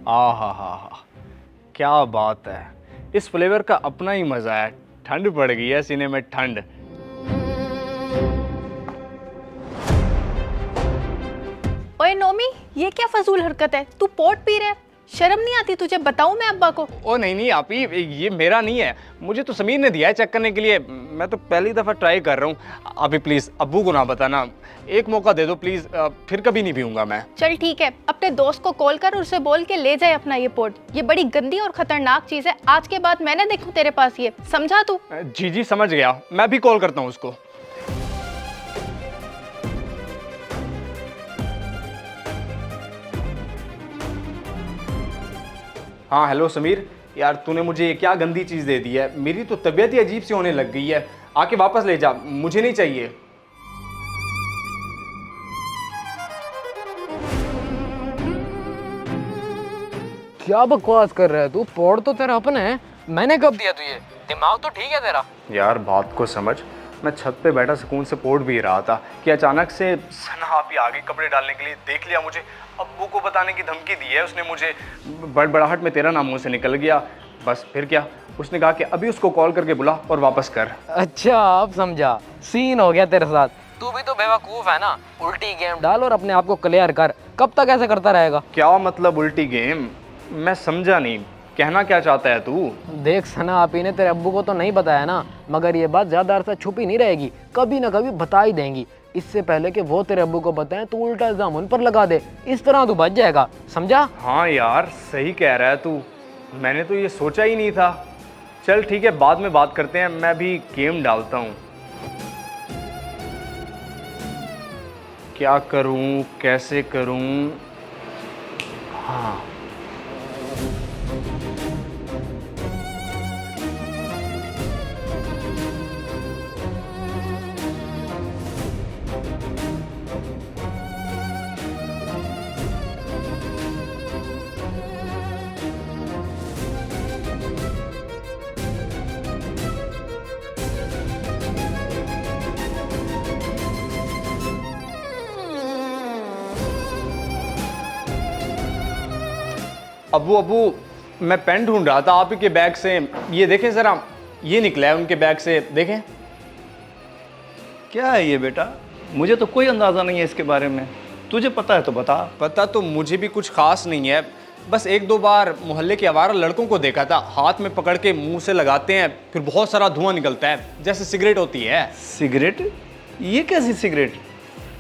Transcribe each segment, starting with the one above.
आ हा, क्या बात है। इस फ्लेवर का अपना ही मजा है। ठंड पड़ गई है सीने में, ठंड। ओए नोमी, ये क्या फजूल हरकत है? तू पोर्ट पी रहा है, शर्म नहीं आती तुझे? बताऊं मैं अब्बा को? ओ नहीं नहीं आप ही, ये मेरा नहीं है, मुझे तो समीर ने दिया है चेक करने के लिए। मैं तो पहली दफ़ा ट्राई कर रहा हूँ। अभी प्लीज़ अब्बू को ना बताना, एक मौका दे दो प्लीज़, फिर कभी नहीं पीऊँगा मैं। चल ठीक है, अपने दोस्त को कॉल कर और उसे बोल के ले जाए अपना ये पोर्ट। ये बड़ी गंदी और खतरनाक चीज है, आज के बाद मैं ना देखूं तेरे पास ये, समझा तू? जी जी समझ गया, मैं भी कॉल करता हूँ उसको। हाँ हेलो समीर, यार तूने मुझे ये क्या गंदी चीज़ दे दी है, मेरी तो तबीयत ही अजीब सी होने लग गई है। आके वापस ले जा, मुझे नहीं चाहिए। क्या बकवास कर रहा है तू? पोर्ट तो तेरा अपना है, मैंने कब दिया तुझे? दिमाग तो ठीक है तेरा? यार बात को समझ, मैं छत पे बैठा सुकून से पोर्ट पी रहा था कि अचानक से सना आप ही आ गई कपड़े डालने के लिए। देख लिया मुझे, अब्बू को बताने की धमकी दी है उसने मुझे, बड़बड़ाहट में तेरा नाम मुंह से निकल गया। बस फिर क्या, उसने कहा कि अभी उसको कॉल करके बुला और वापस कर। अच्छा अब समझा, सीन हो गया तेरे साथ। तू भी तो बेवकूफ है ना, उल्टी गेम डाल और अपने आप को क्लियर कर। कब तक ऐसे करता रहेगा? क्या मतलब उल्टी गेम? मैं समझा नहीं, कहना क्या चाहता है तू? देख सना आपी ने तेरे अब्बू को तो नहीं बताया ना, मगर ये बात ज्यादा अरसा छुपी नहीं रहेगी, कभी ना कभी बता ही देंगी। इससे पहले कि वो तेरे अब्बू को बताएं तू उल्टा इल्जाम उन पर लगा दे, इस तरह तू बच जाएगा, समझा? हाँ यार सही कह रहा है तू, मैंने तो ये सोचा ही नहीं था। चल ठीक है, बाद में बात करते हैं, मैं भी गेम डालता हूँ। क्या करूँ, कैसे करूँ? हाँ अब्बू अब्बू, मैं पेन ढूंढ रहा था आप ही के बैग से, ये देखें ज़रा, ये निकला है उनके बैग से, देखें। क्या है ये बेटा? मुझे तो कोई अंदाज़ा नहीं है इसके बारे में, तुझे पता है तो बता। पता तो मुझे भी कुछ खास नहीं है, बस एक दो बार मोहल्ले के आवारा लड़कों को देखा था, हाथ में पकड़ के मुंह से लगाते हैं, फिर बहुत सारा धुआं निकलता है, जैसे सिगरेट होती है। सिगरेट? ये कैसी सिगरेट?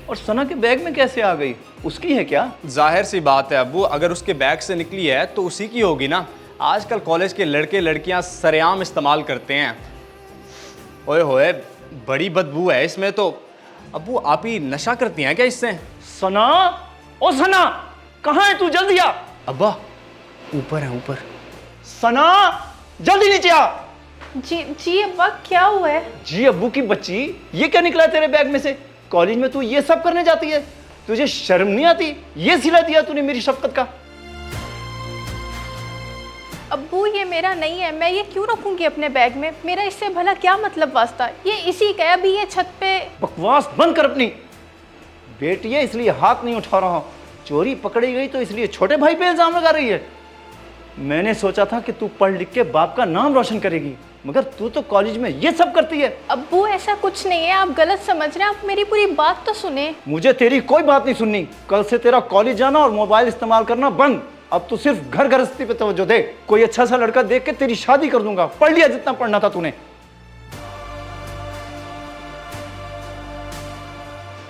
और सना के बैग में कैसे आ गई? उसकी है क्या? जाहिर सी बात है अब्बू, अगर उसके बैग से निकली है तो उसी की होगी ना। आजकल कॉलेज के लड़के लड़कियां सरेआम इस्तेमाल करते हैं। ओए होए, बड़ी बदबू है इसमें तो। अब्बू आप ही नशा करती हैं क्या इससे? सना, ओ सना, कहाँ है तू? जल्दी आ। अब्बा ऊपर है, ऊपर। सना जल्दी नीचे आ। जी जी अब्बा, क्या हुआ है? जी अब्बू की बच्ची, ये क्या निकला तेरे बैग में से? कॉलेज में तू ये सब करने जाती है? तुझे शर्म नहीं आती? ये सिला दिया तूने मेरी शफकत का। अब्बू ये मेरा नहीं है, मैं ये क्यों रखूंगी अपने बैग में? मेरा इससे भला क्या मतलब वास्ता? ये इसी का है, अभी ये छत पे। बकवास बंद कर अपनी। बेटी है इसलिए हाथ नहीं उठा रहा हूं, चोरी पकड़ी गई तो इसलिए छोटे भाई पे इल्जाम लगा रही है। मैंने सोचा था कि तू पढ़ लिख के बाप का नाम रोशन करेगी, मगर तू तो कॉलेज में ये सब करती है। अब्बू ऐसा कुछ नहीं है, आप गलत समझ रहे हैं, आप मेरी पूरी बात तो सुने। मुझे तेरी कोई बात नहीं सुननी। कल से तेरा कॉलेज जाना और मोबाइल इस्तेमाल करना बंद। अब तू सिर्फ घर गृहस्थी पे तवज्जो दे। कोई अच्छा सा लड़का देख के तेरी शादी कर दूंगा। पढ़ लिया जितना पढ़ना था तूने।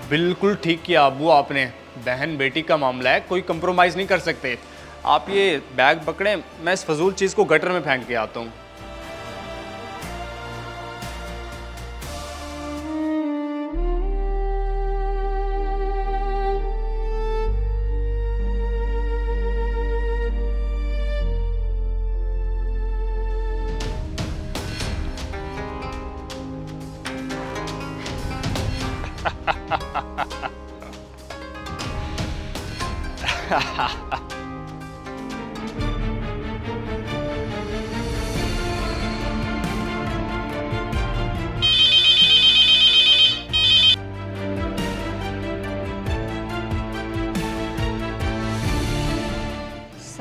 बिल्कुल ठीक किया अब्बू आपने, बहन बेटी का मामला है, कोई कंप्रोमाइज़ नहीं कर सकते। आप ये बैग पकड़ें, मैं इस फजूल चीज़ को गटर में फेंक के आता हूँ।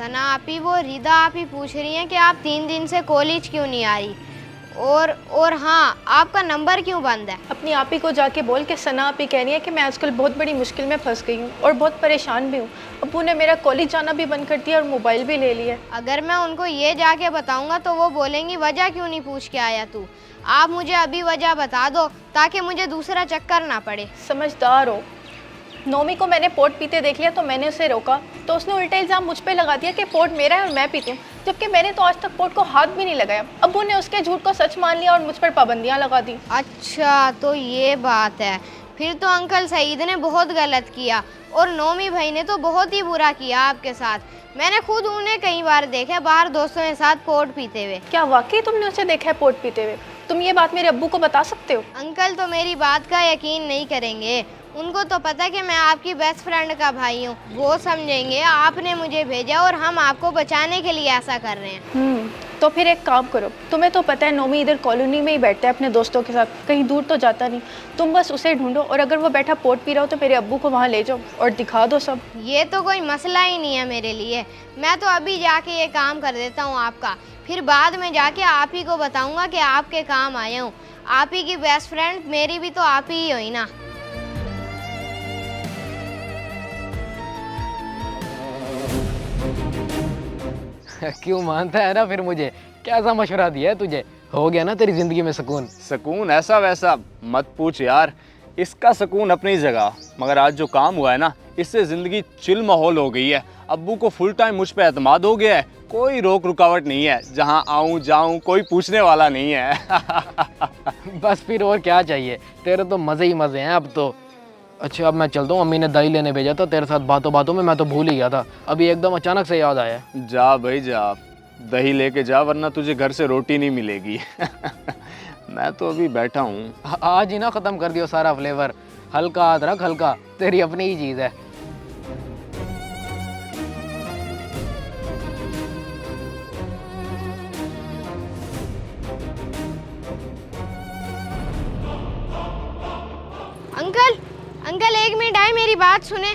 सना आपी, वो रिदा आपी पूछ रही हैं कि आप 3 दिन से कॉलेज क्यों नहीं आ रही, और हाँ, आपका नंबर क्यों बंद है। अपनी आपी को जाके बोल के सना आपी कह रही है कि मैं आजकल बहुत बड़ी मुश्किल में फंस गई हूँ और बहुत परेशान भी हूँ। अब्बू ने मेरा कॉलेज जाना भी बंद कर दिया और मोबाइल भी ले लिया। अगर मैं उनको ये जाके बताऊंगा तो वो बोलेंगी वजह क्यों नहीं पूछ के आया तू। आप मुझे अभी वजह बता दो ताकि मुझे दूसरा चक्कर ना पड़े। समझदार हो। नोमी को मैंने पोर्ट पीते देख लिया तो मैंने उसे रोका तो उसने उल्टा इल्ज़ाम मुझ पे लगा दिया कि पोर्ट मेरा है और मैं पीती हूँ, जबकि मैंने तो आज तक पोर्ट को हाथ भी नहीं लगाया। अब्बू ने उसके झूठ को सच मान लिया और मुझ पर पाबंदियाँ लगा दी। अच्छा तो ये बात है, फिर तो अंकल सईद ने बहुत गलत किया और नोमी भाई ने तो बहुत ही बुरा किया आपके साथ। मैंने खुद उन्हें कई बार देखा बाहर दोस्तों के साथ पोर्ट पीते हुए। क्या वाकई तुमने उसे देखा है पोर्ट पीते हुए? तुम ये बात मेरे अब्बू को बता सकते हो? अंकल तो मेरी बात का यकीन नहीं करेंगे, उनको तो पता कि मैं आपकी बेस्ट फ्रेंड का भाई हूँ। वो समझेंगे आपने मुझे भेजा और हम आपको बचाने के लिए ऐसा कर रहे हैं। तो फिर एक काम करो, तुम्हें तो पता है नोमी इधर कॉलोनी में ही बैठता है अपने दोस्तों के साथ, कहीं दूर तो जाता नहीं। तुम बस उसे ढूंढो और अगर वो बैठा पोर्ट पी रहा हो तो मेरे अब्बू को वहाँ ले जाओ और दिखा दो सब। ये तो कोई मसला ही नहीं है मेरे लिए। मैं तो अभी जाके ये काम कर देता हूँ आपका, फिर बाद में जाके आप ही को बताऊँगा कि आपके काम आया हूँ। आप ही की बेस्ट फ्रेंड मेरी भी तो आप ही हुई ना। क्यों मानता है ना फिर मुझे? कैसा मशवरा दिया है तुझे? हो गया ना तेरी जिंदगी में सुकून? सुकून ऐसा वैसा मत पूछ यार, इसका सुकून अपनी जगह, मगर आज जो काम हुआ है ना, इससे ज़िंदगी चिल माहौल हो गई है। अब्बू को फुल टाइम मुझ पे एतमाद हो गया है, कोई रोक रुकावट नहीं है, जहाँ आऊँ जाऊँ कोई पूछने वाला नहीं है। बस फिर और क्या चाहिए, तेरे तो मज़े ही मज़े हैं अब तो। अच्छा अब मैं चलता हूँ, अम्मी ने दही लेने भेजा था, तेरे साथ बातों बातों में मैं तो भूल ही गया था, अभी एकदम अचानक से याद आया। जा भाई जा, दही लेके जा वरना तुझे घर से रोटी नहीं मिलेगी। मैं तो अभी बैठा हूँ। आज ही ना ख़त्म कर दियो सारा फ्लेवर, हल्का हाथ रख, हल्का, तेरी अपनी ही चीज़ है। अंकल अंकल एक मिनट आए, मेरी बात सुने।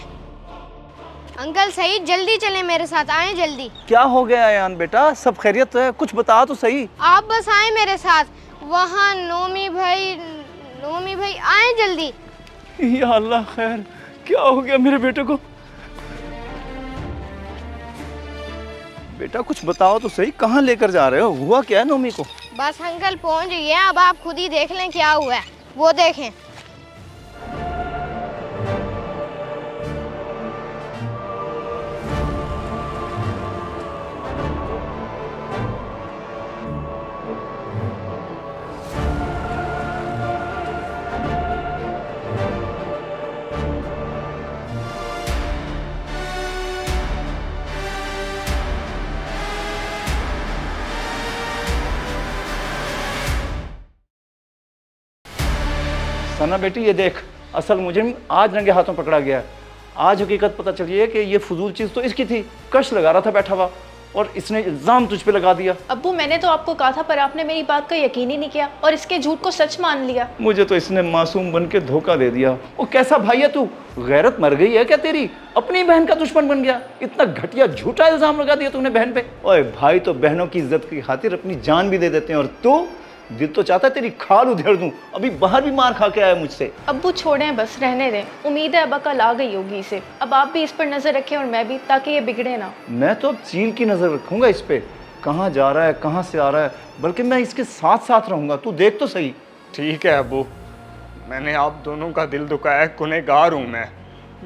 अंकल सही जल्दी चले मेरे साथ, आए जल्दी। क्या हो गया अयान बेटा, सब खैरियत है? कुछ बता तो सही। आप बस आए मेरे साथ, वहाँ नोमी भाई आए जल्दी। या अल्लाह खैर, क्या हो गया मेरे बेटे को? बेटा कुछ बताओ तो सही, कहाँ लेकर जा रहे हो? हुआ क्या है नोमी को? बस अंकल पहुँच गए, अब आप खुद ही देख लें क्या हुआ है, वो देखें। सना बेटी ये देख, असल मुजरिम आज रंगे हाथों पकड़ा गया है। आज हकीकत पता चली है कि ये फजूल चीज़ तो इसकी थी, कश लगा रहा था बैठा हुआ और इसने इल्ज़ाम तुझ पे लगा दिया। अब्बू मैंने तो आपको कहा था पर आपने मेरी बात का यकीन ही नहीं किया और इसके झूठ को सच मान लिया। मुझे तो इसने मासूम बन के धोखा दे दिया। वो कैसा भाई है तू? गैरत मर गई है क्या तेरी? अपनी बहन का दुश्मन बन गया, इतना घटिया झूठा इल्ज़ाम लगा दिया तूने बहन पे। ओए भाई तो बहनों की इज्जत की खातिर अपनी जान भी दे देते हैं और तू दिल तो चाहता है तेरी खाल उधेड़ दूं। अभी बाहर भी मार खा के आया मुझसे। अब्बू छोड़ें, बस रहने दें। उम्मीद है अब्बा कल आ गई होगी इसे। अब आप भी इस पर नजर रखें और मैं भी, ताकि ये बिगड़े ना। मैं तो अब चील की नजर रखूंगा इस पे, कहाँ जा रहा है कहाँ से आ रहा है, बल्कि मैं इसके साथ साथ रहूंगा। तू देख तो सही। ठीक है अब्बू, मैंने आप दोनों का दिल दुखाया, गुनहगार हूँ मैं।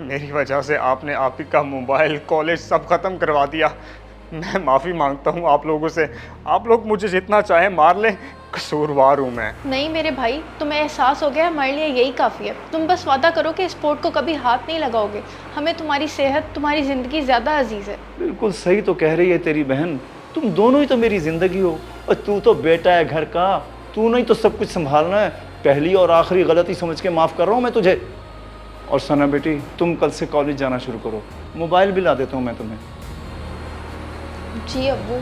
मेरी वजह से आपने आप ही का मोबाइल, कॉलेज सब ख़त्म करवा दिया। मैं माफ़ी मांगता हूँ आप लोगों से। आप लोग मुझे जितना चाहे मार लें, कसूरवार हूँ मैं। नहीं मेरे भाई, तुम्हें एहसास हो गया, हमारे लिए यही काफ़ी है। तुम बस वादा करो कि स्पोर्ट को कभी हाथ नहीं लगाओगे। हमें तुम्हारी सेहत, तुम्हारी ज़िंदगी ज़्यादा अजीज़ है। बिल्कुल सही तो कह रही है तेरी बहन, तुम दोनों ही तो मेरी ज़िंदगी हो और तू तो बेटा है घर का, तू नहीं तो सब कुछ संभालना है। पहली और आखिरी गलती समझ के माफ़ कर रहा हूँ मैं तुझे। और सना बेटी, तुम कल से कॉलेज जाना शुरू करो, मोबाइल भी ला देता हूँ मैं तुम्हें। जी अब्बू।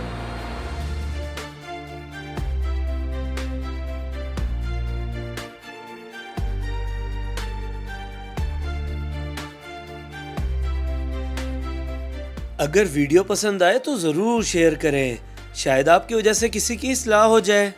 अगर वीडियो पसंद आए तो ज़रूर शेयर करें, शायद आपकी वजह से किसी की इस्लाह हो जाए।